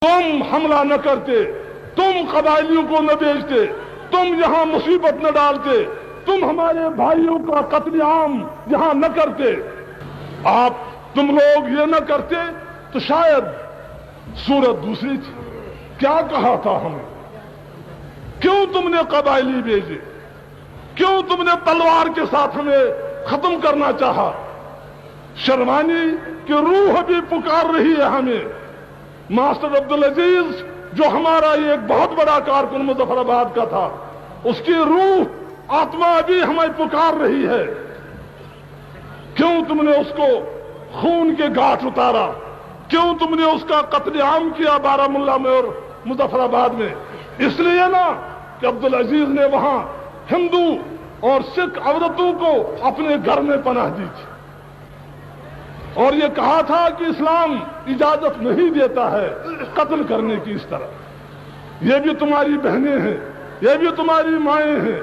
تم حملہ نہ کرتے، تم قبائلیوں کو نہ بیچتے، تم یہاں مصیبت نہ ڈالتے، تم ہمارے بھائیوں کا قتل عام یہاں نہ کرتے، تم لوگ یہ نہ کرتے تو شاید صورت دوسری تھی۔ کیا کہا تھا ہمیں؟ کیوں تم نے قبائلی بھیجے؟ کیوں تم نے تلوار کے ساتھ ہمیں ختم کرنا چاہا؟ شرمانی کی روح بھی پکار رہی ہے ہمیں۔ ماسٹر عبدالعزیز جو ہمارا یہ ایک بہت بڑا کارکن مظفر آباد کا تھا، اس کی روح آتما بھی ہمیں پکار رہی ہے۔ کیوں تم نے اس کو خون کے گھاٹ اتارا؟ کیوں تم نے اس کا قتل عام کیا بارہمولہ میں اور مظفر آباد میں؟ اس لیے نا کہ عبدالعزیز نے وہاں ہندو اور سکھ عورتوں کو اپنے گھر میں پناہ دی تھی، اور یہ کہا تھا کہ اسلام اجازت نہیں دیتا ہے قتل کرنے کی اس طرح۔ یہ بھی تمہاری بہنیں ہیں، یہ بھی تمہاری مائیں ہیں،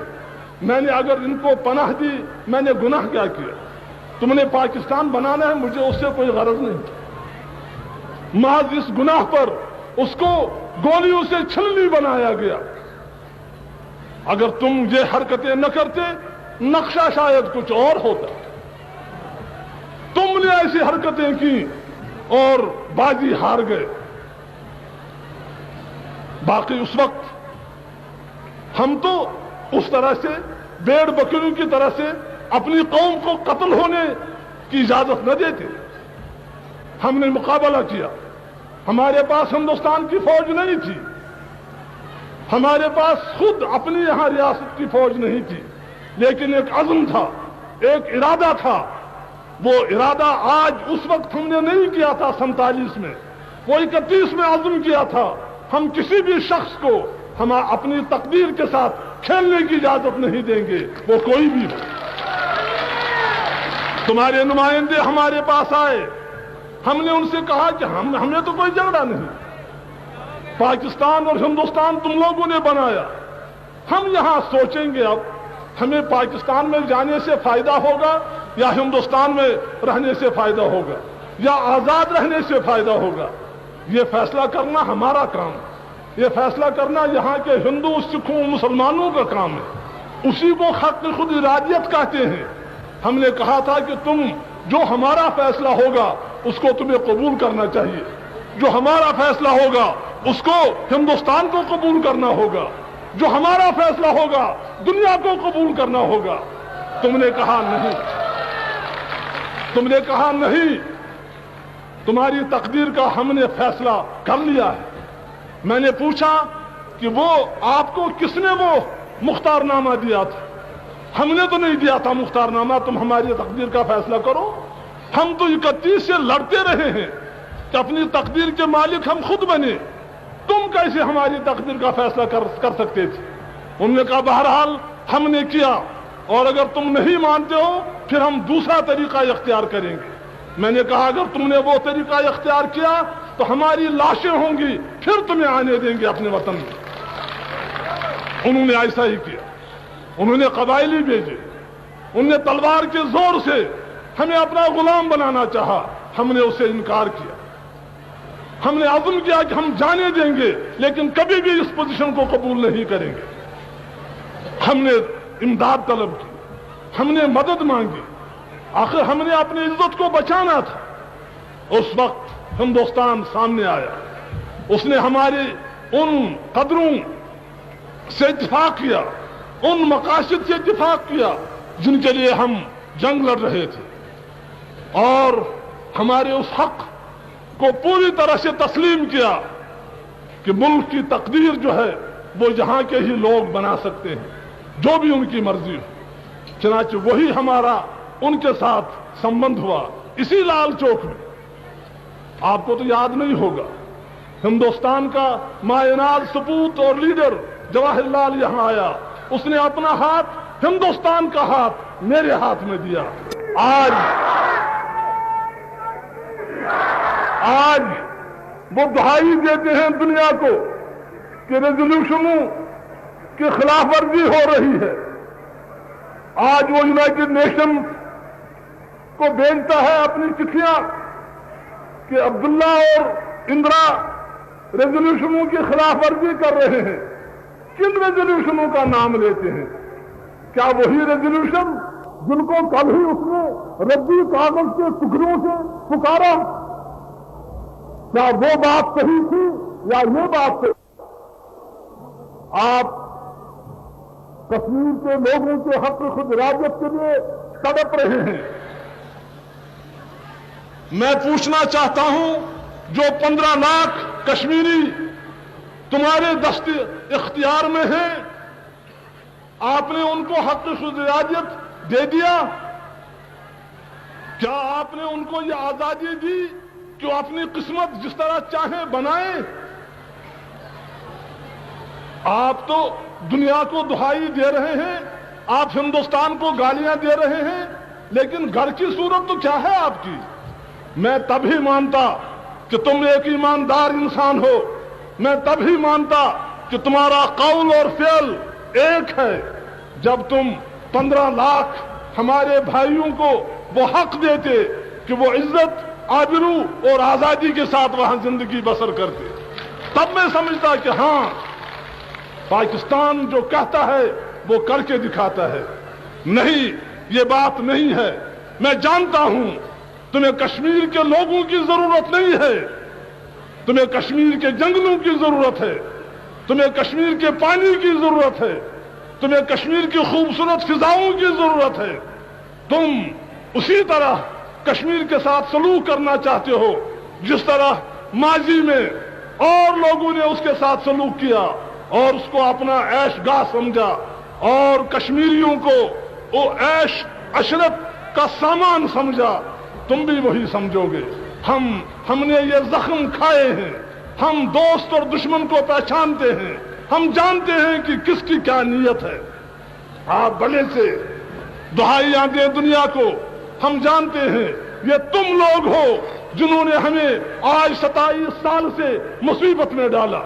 میں نے اگر ان کو پناہ دی میں نے گناہ کیا کیا؟ تم نے پاکستان بنانا ہے، مجھے اس سے کوئی غرض نہیں، محض اس گناہ پر اس کو گولیوں سے چھلنی بنایا گیا۔ اگر تم یہ حرکتیں نہ کرتے نقشہ شاید کچھ اور ہوتا۔ تم نے ایسی حرکتیں کی اور بازی ہار گئے۔ باقی اس وقت ہم تو اس طرح سے بھیڑ بکریوں کی طرح سے اپنی قوم کو قتل ہونے کی اجازت نہ دیتے۔ ہم نے مقابلہ کیا۔ ہمارے پاس ہندوستان کی فوج نہیں تھی، ہمارے پاس خود اپنی یہاں ریاست کی فوج نہیں تھی، لیکن ایک عزم تھا، ایک ارادہ تھا۔ وہ ارادہ آج اس وقت ہم نے نہیں کیا تھا 47 میں، وہ 31 میں عزم کیا تھا۔ ہم کسی بھی شخص کو ہم اپنی تقدیر کے ساتھ کھیلنے کی اجازت نہیں دیں گے، وہ کوئی بھی ہو۔ تمہارے نمائندے ہمارے پاس آئے، ہم نے ان سے کہا کہ ہمیں تو کوئی جھگڑا نہیں، پاکستان اور ہندوستان تم لوگوں نے بنایا، ہم یہاں سوچیں گے اب ہمیں پاکستان میں جانے سے فائدہ ہوگا یا ہندوستان میں رہنے سے فائدہ ہوگا یا آزاد رہنے سے فائدہ ہوگا۔ یہ فیصلہ کرنا ہمارا کام ہے، یہ فیصلہ کرنا یہاں کے ہندو سکھوں مسلمانوں کا کام ہے، اسی کو حق خود ارادیت کہتے ہیں۔ ہم نے کہا تھا کہ تم جو ہمارا فیصلہ ہوگا اس کو تمہیں قبول کرنا چاہیے، جو ہمارا فیصلہ ہوگا اس کو ہندوستان کو قبول کرنا ہوگا، جو ہمارا فیصلہ ہوگا دنیا کو قبول کرنا ہوگا۔ تم نے کہا نہیں، تم نے کہا نہیں، تمہاری تقدیر کا ہم نے فیصلہ کر لیا ہے۔ میں نے پوچھا کہ وہ آپ کو کس نے وہ مختار نامہ دیا تھا؟ ہم نے تو نہیں دیا تھا مختار نامہ، تم ہماری تقدیر کا فیصلہ کرو۔ ہم تو 31 سے لڑتے رہے ہیں کہ اپنی تقدیر کے مالک ہم خود بنے، تم کیسے ہماری تقدیر کا فیصلہ کر سکتے تھے؟ انہوں نے کہا بہرحال ہم نے کیا، اور اگر تم نہیں مانتے ہو پھر ہم دوسرا طریقہ اختیار کریں گے۔ میں نے کہا اگر تم نے وہ طریقہ اختیار کیا تو ہماری لاشیں ہوں گی، پھر تمہیں آنے دیں گے اپنے وطن میں۔ انہوں نے ایسا ہی کیا، انہوں نے قبائلی بھیجے، انہوں نے تلوار کے زور سے ہمیں اپنا غلام بنانا چاہا، ہم نے اسے انکار کیا۔ ہم نے عزم کیا کہ ہم جانے دیں گے لیکن کبھی بھی اس پوزیشن کو قبول نہیں کریں گے۔ ہم نے امداد طلب کی، ہم نے مدد مانگی، آخر ہم نے اپنی عزت کو بچانا تھا۔ اس وقت ہندوستان سامنے آیا، اس نے ہمارے ان قدروں سے اتفاق کیا، ان مقاصد سے اتفاق کیا جن کے لیے ہم جنگ لڑ رہے تھے، اور ہمارے اس حق کو پوری طرح سے تسلیم کیا کہ ملک کی تقدیر جو ہے وہ یہاں کے ہی لوگ بنا سکتے ہیں، جو بھی ان کی مرضی ہو۔ چنانچہ وہی ہمارا ان کے ساتھ سمبند ہوا اسی لال چوک میں۔ آپ کو تو یاد نہیں ہوگا، ہندوستان کا مایناز سپوت اور لیڈر جواہر لال یہاں آیا، اس نے اپنا ہاتھ ہندوستان کا ہاتھ میرے ہاتھ میں دیا۔ آج وہ دہائی دیتے ہیں دنیا کو کہ ریزولوشنوں کی خلاف ورزی ہو رہی ہے۔ آج وہ یونائٹڈ نیشن کو بھیجتا ہے اپنی چٹھیاں کہ عبداللہ اور اندرا ریزولوشنوں کی خلاف ورزی کر رہے ہیں، کن ریزولوشنوں کا نام لیتے ہیں؟ کیا وہی ریزولوشن جن کو کل ہی اس نے ردی کاغذ کے ٹکڑوں سے پکارا؟ کیا وہ بات صحیح تھی یا یہ بات صحیح؟ آپ کشمیر کے لوگوں کے حق خود ارادیت کے لیے تڑپ رہے ہیں۔ میں پوچھنا چاہتا ہوں، جو 15 لاکھ کشمیری تمہارے دست اختیار میں ہیں، آپ نے ان کو حق خود ارادیت دے دیا؟ کیا آپ نے ان کو یہ آزادی دی کہ وہ اپنی قسمت جس طرح چاہیں بنائیں؟ آپ تو دنیا کو دہائی دے رہے ہیں، آپ ہندوستان کو گالیاں دے رہے ہیں، لیکن گھر کی صورت تو کیا ہے آپ کی؟ میں تب ہی مانتا کہ تم ایک ایماندار انسان ہو، میں تب ہی مانتا کہ تمہارا قول اور فعل ایک ہے، جب تم 15 لاکھ ہمارے بھائیوں کو وہ حق دیتے کہ وہ عزت، آبرو اور آزادی کے ساتھ وہاں زندگی بسر کرتے۔ تب میں سمجھتا کہ ہاں، پاکستان جو کہتا ہے وہ کر کے دکھاتا ہے۔ نہیں، یہ بات نہیں ہے۔ میں جانتا ہوں تمہیں کشمیر کے لوگوں کی ضرورت نہیں ہے، تمہیں کشمیر کے جنگلوں کی ضرورت ہے، تمہیں کشمیر کے پانی کی ضرورت ہے، تمہیں کشمیر کی خوبصورت فضاؤں کی ضرورت ہے۔ تم اسی طرح کشمیر کے ساتھ سلوک کرنا چاہتے ہو جس طرح ماضی میں اور لوگوں نے اس کے ساتھ سلوک کیا اور اس کو اپنا عیش گاہ سمجھا، اور کشمیریوں کو وہ عیش عشرت کا سامان سمجھا۔ تم بھی وہی سمجھو گے۔ ہم نے یہ زخم کھائے ہیں، ہم دوست اور دشمن کو پہچانتے ہیں، ہم جانتے ہیں کہ کس کی کیا نیت ہے۔ آپ بھلے سے دہائیاں دیں دنیا کو، ہم جانتے ہیں یہ تم لوگ ہو جنہوں نے ہمیں آج 27 سال سے مصیبت میں ڈالا۔